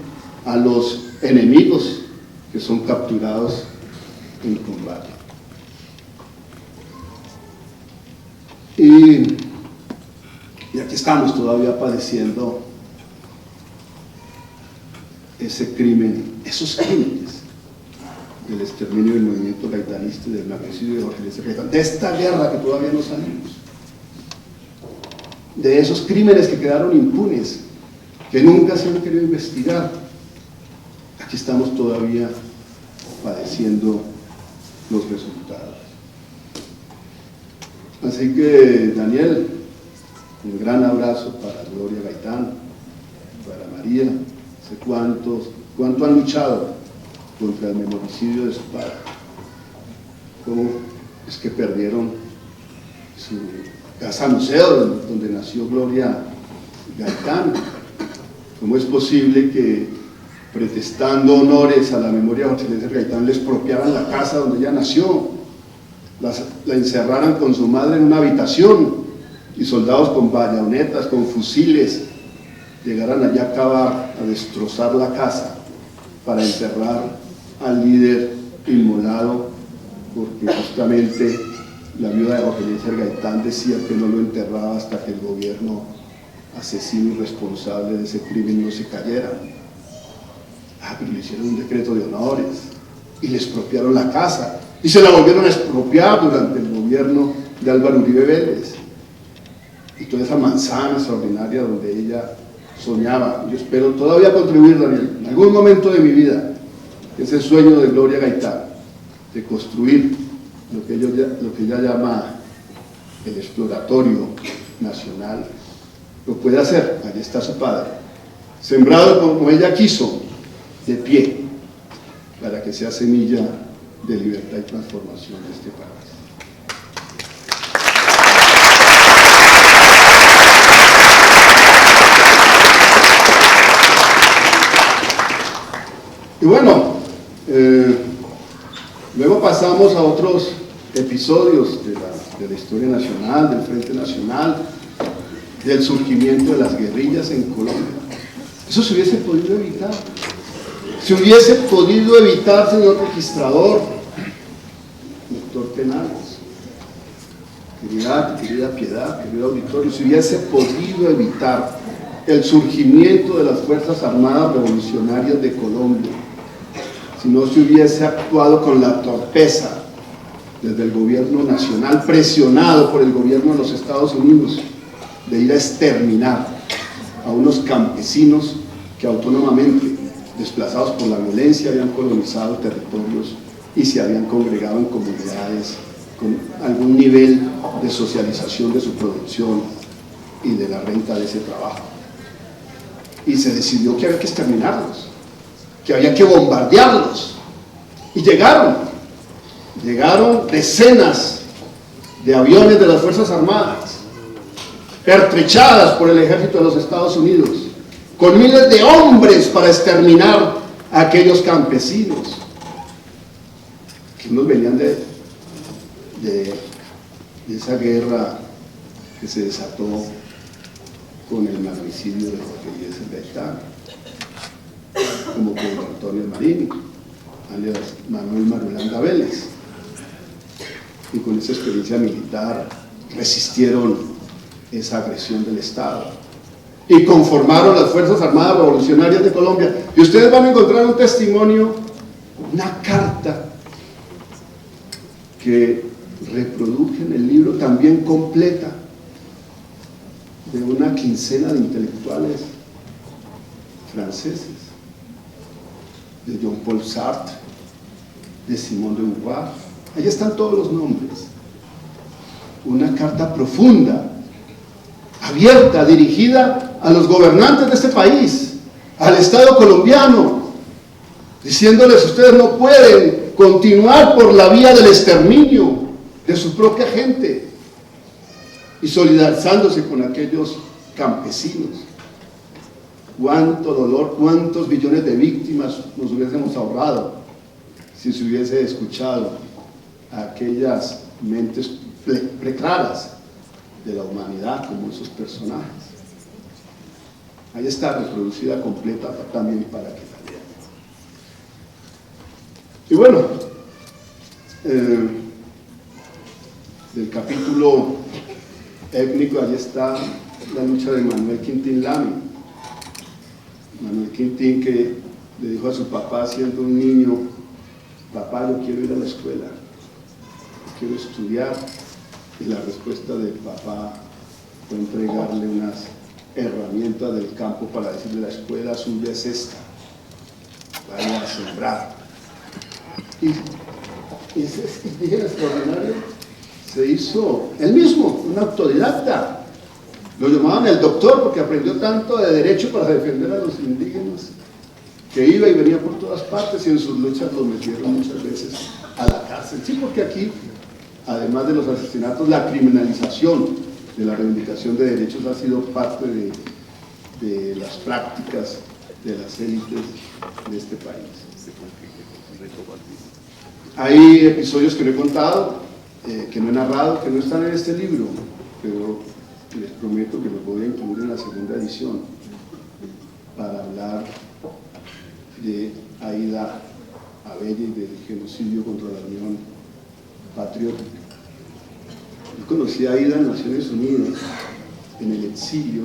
S2: a los enemigos que son capturados en combate. Y aquí estamos todavía padeciendo ese crimen, esos crímenes del exterminio del movimiento gaitanista y del magnicidio de Jorge Eliezer Gaitán, de esta guerra que todavía no salimos, de esos crímenes que quedaron impunes, que nunca se han querido investigar. Aquí estamos todavía padeciendo los resultados. Así que, Daniel, un gran abrazo para Gloria Gaitán, para María. Sé cuánto han luchado contra el memoricidio de su padre. Cómo es que perdieron su casa museo donde nació Gloria Gaitán. ¿Cómo es posible que, protestando honores a la memoria de Jorge Eliezer Gaitán, les expropiaran la casa donde ella nació, la encerraran con su madre en una habitación y soldados con bayonetas, con fusiles, llegaran allá a acabar, a destrozar la casa para enterrar al líder inmolado, porque justamente la viuda de Jorge Eliezer Gaitán decía que no lo enterraba hasta que el gobierno asesino y responsable de ese crimen no se cayera? Pero le hicieron un decreto de honores y le expropiaron la casa y se la volvieron a expropiar durante el gobierno de Álvaro Uribe Vélez, y toda esa manzana extraordinaria donde ella soñaba. Yo espero todavía contribuir, Daniel, en algún momento de mi vida, ese sueño de Gloria Gaitán, de construir lo que ella llama el exploratorio nacional, lo puede hacer. Allí está su padre, sembrado como ella quiso, de pie, para que sea semilla de libertad y transformación de este país. Y bueno, luego pasamos a otros episodios de la historia nacional, del Frente Nacional, del surgimiento de las guerrillas en Colombia. Eso se hubiese podido evitar. Se hubiese podido evitar, señor registrador, doctor Penagos, querida Piedad, querido auditorio, se hubiese podido evitar el surgimiento de las Fuerzas Armadas Revolucionarias de Colombia si no se hubiese actuado con la torpeza desde el gobierno nacional, presionado por el gobierno de los Estados Unidos, de ir a exterminar a unos campesinos que autónomamente, desplazados por la violencia, habían colonizado territorios y se habían congregado en comunidades con algún nivel de socialización de su producción y de la renta de ese trabajo. Y se decidió que había que exterminarlos, que había que bombardearlos. Y llegaron decenas de aviones de las Fuerzas Armadas, pertrechadas por el ejército de los Estados Unidos, con miles de hombres para exterminar a aquellos campesinos que unos venían de esa guerra que se desató con el magnicidio de Jorge Eliezer Gaitán, como Pedro Antonio Marín, alias Manuel Marulanda Vélez, y con esa experiencia militar resistieron esa agresión del Estado y conformaron las Fuerzas Armadas Revolucionarias de Colombia. Y ustedes van a encontrar un testimonio, una carta que reproduje en el libro, también completa, de una quincena de intelectuales franceses, de Jean-Paul Sartre, de Simone de Beauvoir. Ahí están todos los nombres. Una carta profunda, abierta, dirigida a los gobernantes de este país, al Estado colombiano, diciéndoles: ustedes no pueden continuar por la vía del exterminio de su propia gente, y solidarizándose con aquellos campesinos. Cuánto dolor, cuántos millones de víctimas nos hubiésemos ahorrado si se hubiese escuchado a aquellas mentes preclaras de la humanidad como esos personajes. Ahí está reproducida completa también para que la lean. Y bueno, del capítulo étnico, ahí está la lucha de Manuel Quintín Lamy. Manuel Quintín, que le dijo a su papá siendo un niño: papá, yo quiero ir a la escuela, quiero estudiar. Y la respuesta del papá fue entregarle unas herramientas del campo para decirle: la escuela suya es esta, vaya a sembrar. Y ese indígena extraordinario se hizo él mismo, un autodidacta. Lo llamaban el doctor porque aprendió tanto de derecho para defender a los indígenas, que iba y venía por todas partes, y en sus luchas los metieron muchas veces a la cárcel. Sí, porque aquí, además de los asesinatos, la criminalización de la reivindicación de derechos ha sido parte de las prácticas de las élites de este país. Hay episodios que no he contado, que no he narrado, que no están en este libro, pero les prometo que los voy a incluir en la segunda edición para hablar de Aída Abella y del genocidio contra la Unión Patriótica. Yo conocí a Aída en Naciones Unidas, en el exilio,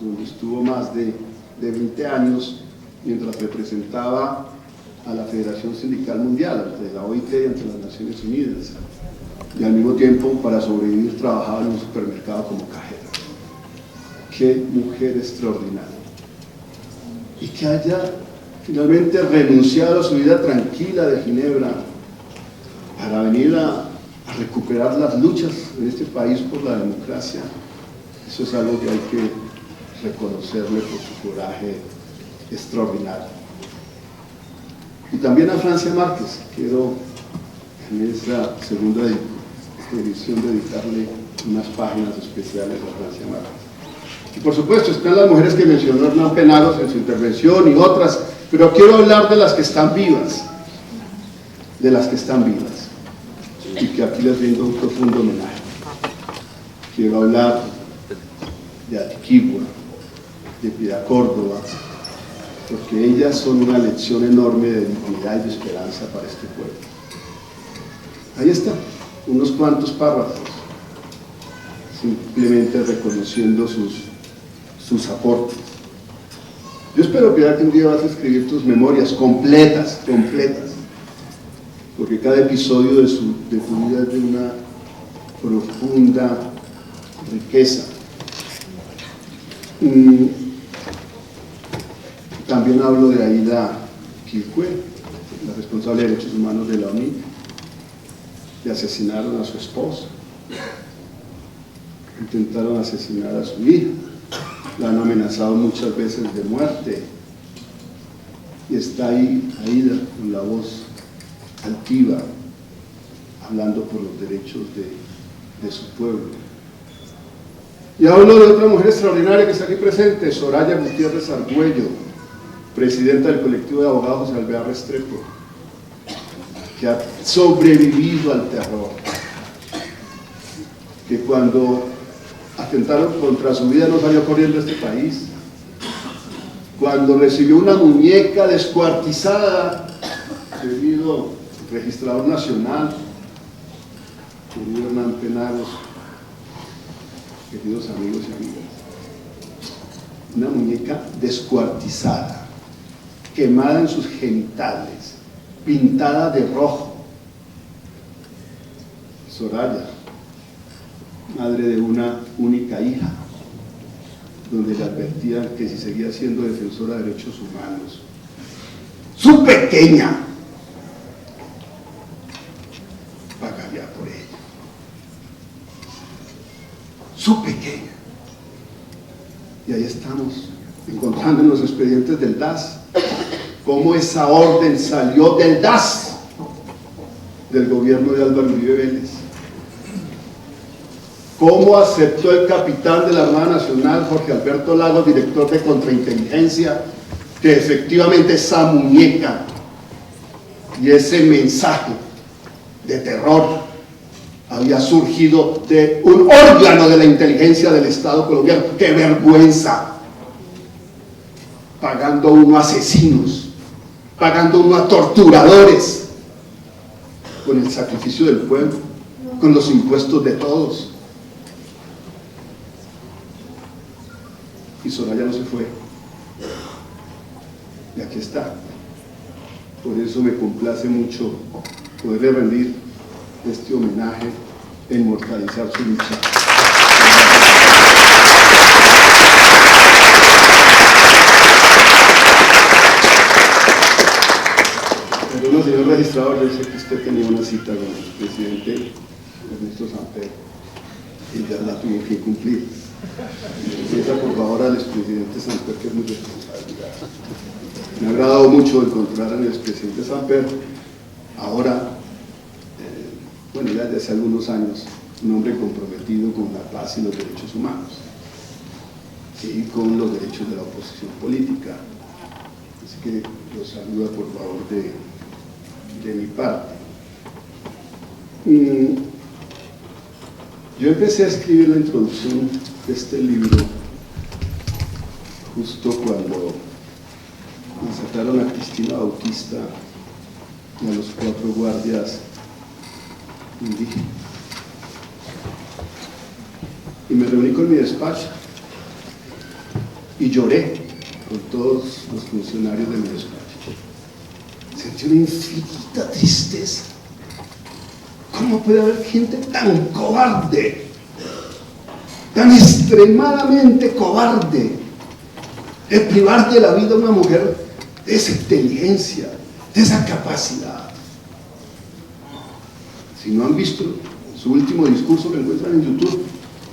S2: donde estuvo más de 20 años, mientras representaba a la Federación Sindical Mundial, ante la OIT y ante las Naciones Unidas, y al mismo tiempo, para sobrevivir, trabajaba en un supermercado como cajera. ¡Qué mujer extraordinaria! Y que haya finalmente renunciado a su vida tranquila de Ginebra para venir a recuperar las luchas en este país por la democracia. Eso es algo que hay que reconocerle por su coraje extraordinario. Y también a Francia Márquez, quiero en esa segunda edición dedicarle unas páginas especiales a Francia Márquez. Y por supuesto están las mujeres que mencionó Hernán Penagos en su intervención y otras, pero quiero hablar de las que están vivas, y que aquí les rindo un profundo homenaje. Quiero hablar de Antigua, de Piedad Córdoba, porque ellas son una lección enorme de dignidad y de esperanza para este pueblo. Ahí está, unos cuantos párrafos, simplemente reconociendo sus aportes. Yo espero, Piedad, que un día vas a escribir tus memorias completas, porque cada episodio de tu vida es de una profunda riqueza. También hablo de Aída Quilpué, la responsable de Derechos Humanos de la ONU. Le asesinaron a su esposa, intentaron asesinar a su hija, la han amenazado muchas veces de muerte, y está ahí Aída con la voz altiva, hablando por los derechos de su pueblo. Y hablo de otra mujer extraordinaria que está aquí presente, Soraya Gutiérrez Argüello, presidenta del colectivo de abogados José Alvear Restrepo, que ha sobrevivido al terror, que cuando atentaron contra su vida no salió corriendo a este país, cuando recibió una muñeca descuartizada debido registrador nacional, querido Hernán Penagos, queridos amigos y amigas, una muñeca descuartizada, quemada en sus genitales, pintada de rojo. Soraya, madre de una única hija, donde le advertían que si seguía siendo defensora de derechos humanos, su pequeña pagaría por ella. Su pequeña. Y ahí estamos, encontrando en los expedientes del DAS, cómo esa orden salió del DAS, del gobierno de Álvaro Uribe Vélez. Cómo aceptó el capitán de la Armada Nacional, Jorge Alberto Lagos, director de contrainteligencia, que efectivamente esa muñeca y ese mensaje de terror había surgido de un órgano de la inteligencia del Estado colombiano. ¡Qué vergüenza! Pagando uno a asesinos, pagando uno a torturadores, con el sacrificio del pueblo, con los impuestos de todos. Y Soraya no se fue, y aquí está. Por eso me complace mucho poderle rendir este homenaje e inmortalizar su lucha. Pero no, señor registrador, yo sé que usted tenía una cita con el presidente Ernesto Samper, y ya la tuvo que cumplir. Empieza por favor al expresidente Samper, que es muy responsabilidad. Me ha agradado mucho encontrar al expresidente Samper, ahora, bueno, ya desde hace algunos años, un hombre comprometido con la paz y los derechos humanos, y con los derechos de la oposición política. Así que los saluda por favor de mi parte. Yo empecé a escribir la introducción de este libro justo cuando masacraron a Cristina Bautista y a los 4 guardias indígenas. Y me reuní con mi despacho y lloré con todos los funcionarios de mi despacho. Sentí una infinita tristeza. ¿Cómo puede haber gente tan cobarde, tan extremadamente cobarde, de privar de la vida a una mujer de esa inteligencia, de esa capacidad? Si no han visto su último discurso, lo encuentran en YouTube,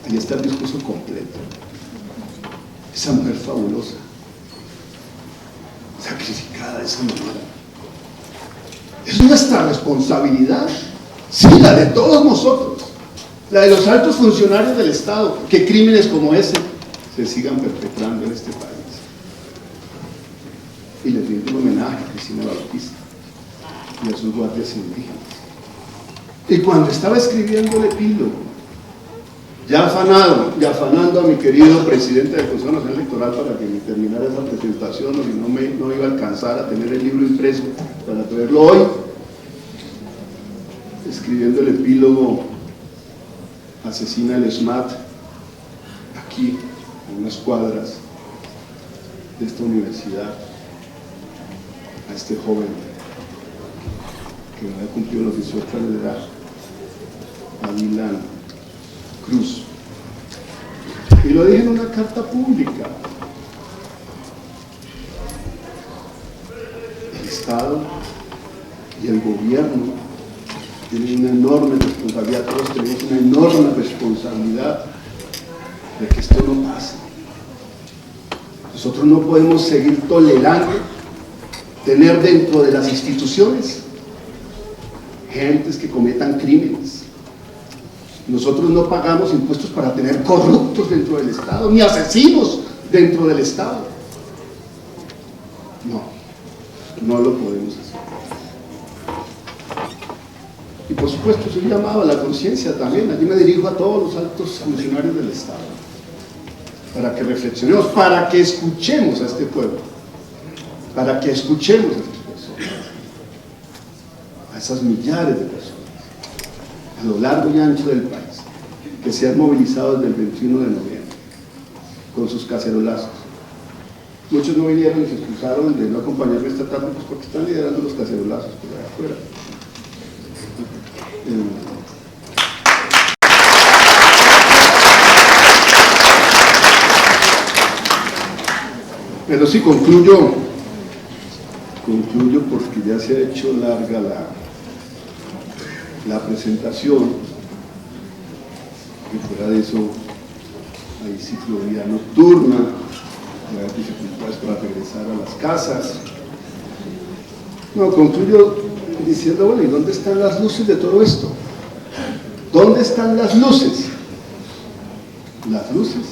S2: ahí está el discurso completo. Esa mujer fabulosa, sacrificada de esa manera. Es nuestra responsabilidad, sí, la de todos nosotros, la de los altos funcionarios del Estado, que crímenes como ese se sigan perpetrando en este país. Y les rindo un homenaje a Cristina Bautista y a sus guardias indígenas. Y cuando estaba escribiendo el epílogo, ya afanado y afanando a mi querido presidente del Consejo Nacional Electoral para que me terminara esa presentación, o si no, no iba a alcanzar a tener el libro impreso para traerlo hoy, escribiendo el epílogo, asesina el SMAT aquí, a unas cuadras de esta universidad, a este joven que no había cumplido los 18 años de edad, a Dylan Cruz. Y lo dije en una carta pública. El Estado y el gobierno tienen una enorme responsabilidad, todos tenemos una enorme responsabilidad de que esto no pase. Nosotros no podemos seguir tolerando tener dentro de las instituciones gentes que cometan crímenes. Nosotros no pagamos impuestos para tener corruptos dentro del Estado, ni asesinos dentro del Estado. No lo podemos hacer. Y por supuesto, es un llamado a la conciencia también. Allí me dirijo a todos los altos funcionarios del Estado, para que reflexionemos, para que escuchemos a este pueblo, para que escuchemos a estas personas, a esas millares de personas, a lo largo y ancho del país, que se han movilizado desde el 21 de noviembre, con sus cacerolazos. Muchos no vinieron y se excusaron de no acompañarme esta tarde, pues porque están liderando los cacerolazos por allá afuera. Pero sí, concluyo porque ya se ha hecho larga la presentación, y fuera de eso hay ciclovía nocturna, hay dificultades para regresar a las casas. No, concluyo diciendo, bueno, ¿y dónde están las luces de todo esto? ¿Dónde están las luces? Las luces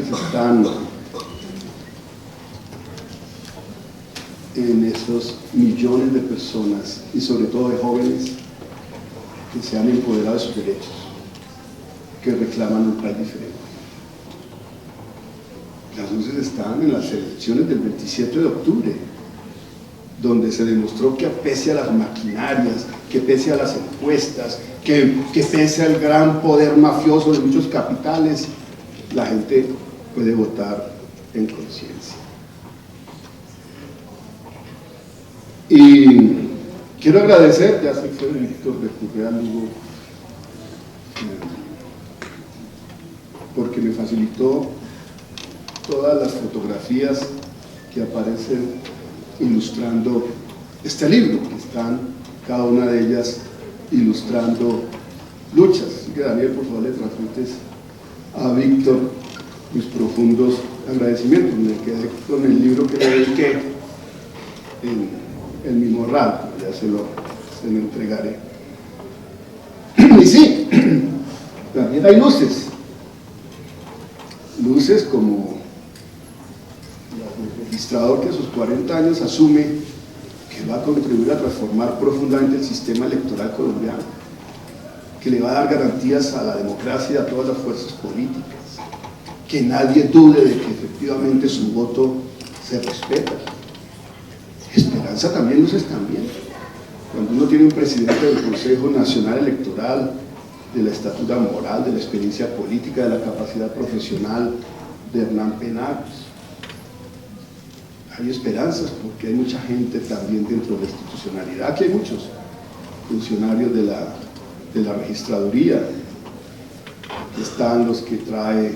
S2: están en esos millones de personas, y sobre todo de jóvenes, que se han empoderado de sus derechos, que reclaman un país diferente. Las luces están en las elecciones del 27 de octubre, donde se demostró que pese a las maquinarias, que pese a las encuestas, que pese al gran poder mafioso de muchos capitales, la gente puede votar en conciencia. Y quiero agradecer, ya se fue Víctor de Correa Lugo, porque me facilitó todas las fotografías que aparecen ilustrando este libro, que están cada una de ellas ilustrando luchas. Así que Daniel, por favor, le transmites a Víctor mis profundos agradecimientos. Me quedé con el libro que le dediqué en mi morral, ya se lo entregaré. Y sí, también hay luces como el registrador que a sus 40 años asume que va a contribuir a transformar profundamente el sistema electoral colombiano, que le va a dar garantías a la democracia y a todas las fuerzas políticas, que nadie dude de que efectivamente su voto se respeta. Esperanza también, luces también. Cuando uno tiene un presidente del Consejo Nacional Electoral, de la estatura moral, de la experiencia política, de la capacidad profesional de Hernán Penagos, hay esperanzas porque hay mucha gente también dentro de la institucionalidad. Aquí hay muchos funcionarios de la registraduría, aquí están los que trae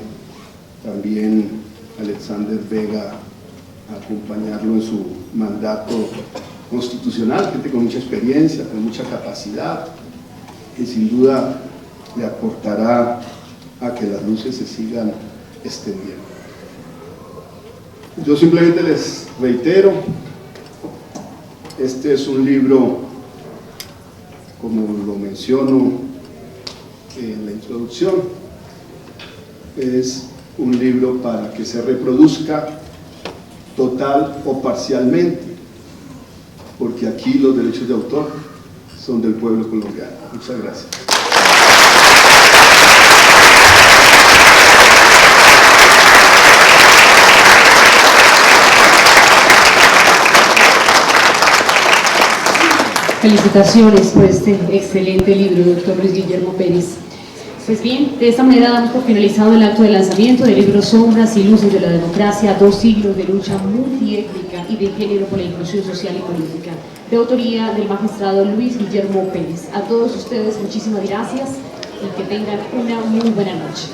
S2: también Alexander Vega a acompañarlo en su mandato constitucional, gente con mucha experiencia, con mucha capacidad, que sin duda le aportará a que las luces se sigan extendiendo. Yo simplemente les reitero, este es un libro, como lo menciono en la introducción, es un libro para que se reproduzca total o parcialmente, porque aquí los derechos de autor son del pueblo colombiano. Muchas gracias.
S1: Felicitaciones por este excelente libro, doctor Luis Guillermo Pérez. Pues bien, de esta manera damos por finalizado el acto de lanzamiento del libro Sombras y Luces de la Democracia, 2 siglos de lucha multiétnica y de género por la inclusión social y política, de autoría del magistrado Luis Guillermo Pérez. A todos ustedes muchísimas gracias y que tengan una muy buena noche.